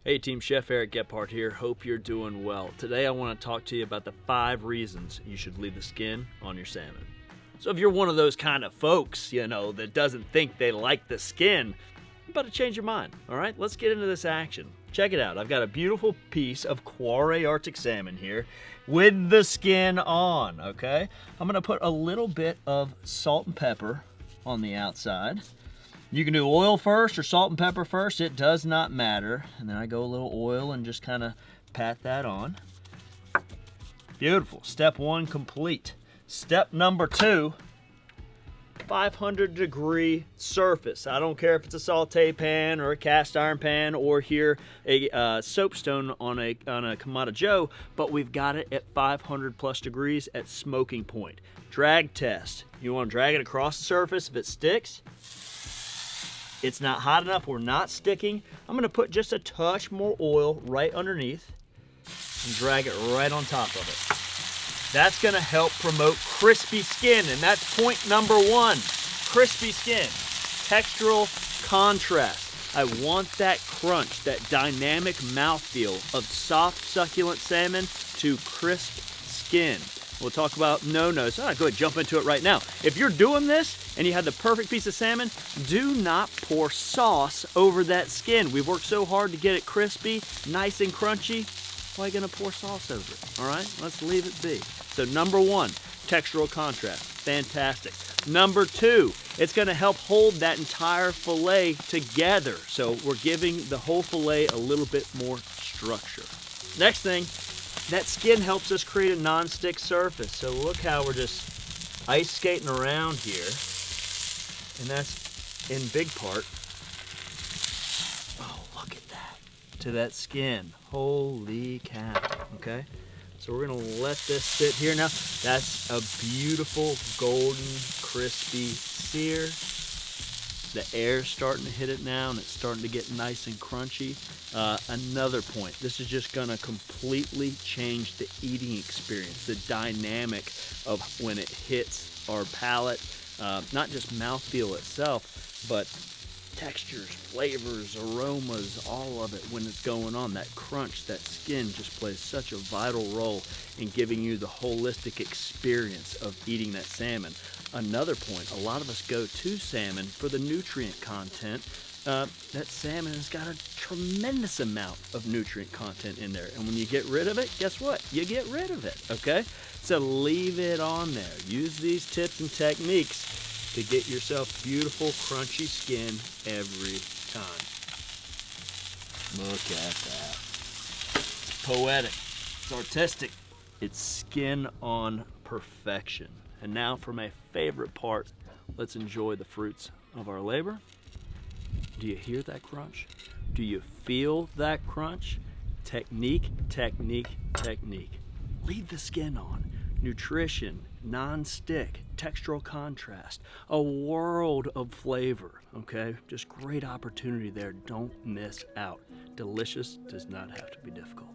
Hey team, Chef Eric Gephardt here. Hope you're doing well. Today I want to talk to you about the 5 reasons you should leave the skin on your salmon. So if you're one of those kind of folks, that doesn't think they like the skin, you better change your mind. All right, let's get into this action. Check it out. I've got a beautiful piece of Quarry Arctic salmon here with the skin on, okay? I'm gonna put a little bit of salt and pepper on the outside. You can do oil first or salt and pepper first, it does not matter. And then I go a little oil and just kind of pat that on. Beautiful, step 1 complete. Step number 2, 500-degree surface. I don't care if it's a saute pan or a cast iron pan or here a soapstone on a Kamado Joe, but we've got it at 500+ degrees at smoking point. Drag test. You want to drag it across the surface. If it sticks, it's not hot enough or not sticking, I'm gonna put just a touch more oil right underneath and drag it right on top of it. That's gonna help promote crispy skin, and that's point number 1, crispy skin. Textural contrast. I want that crunch, that dynamic mouthfeel of soft, succulent salmon to crisp skin. We'll talk about no-nos. Go ahead, jump into it right now. If you're doing this and you have the perfect piece of salmon, do not pour sauce over that skin. We've worked so hard to get it crispy, nice and crunchy. Why are you gonna pour sauce over it? All right, let's leave it be. So number 1, textural contrast, fantastic. Number 2, it's gonna help hold that entire fillet together. So we're giving the whole fillet a little bit more structure. Next thing, that skin helps us create a non-stick surface. So look how we're just ice skating around here. And that's in big part, oh, look at that, to that skin. Holy cow, okay? So we're gonna let this sit here now. That's a beautiful golden, crispy sear. The air's starting to hit it now and it's starting to get nice and crunchy. Another point, this is just gonna completely change the eating experience, the dynamic of when it hits our palate, not just mouthfeel itself, but textures, flavors, aromas, all of it when it's going on. That crunch, that skin just plays such a vital role in giving you the holistic experience of eating that salmon. Another point, a lot of us go to salmon for the nutrient content. That salmon has got a tremendous amount of nutrient content in there. And when you get rid of it, guess what? You get rid of it, okay? So leave it on there. Use these tips and techniques to get yourself beautiful, crunchy skin every time. Look at that. It's poetic. It's artistic. It's skin on perfection. And now for my favorite part, let's enjoy the fruits of our labor. Do you hear that crunch? Do you feel that crunch? Technique, technique, technique. Leave the skin on. Nutrition, non-stick, textural contrast, a world of flavor, okay? Just great opportunity there. Don't miss out. Delicious does not have to be difficult.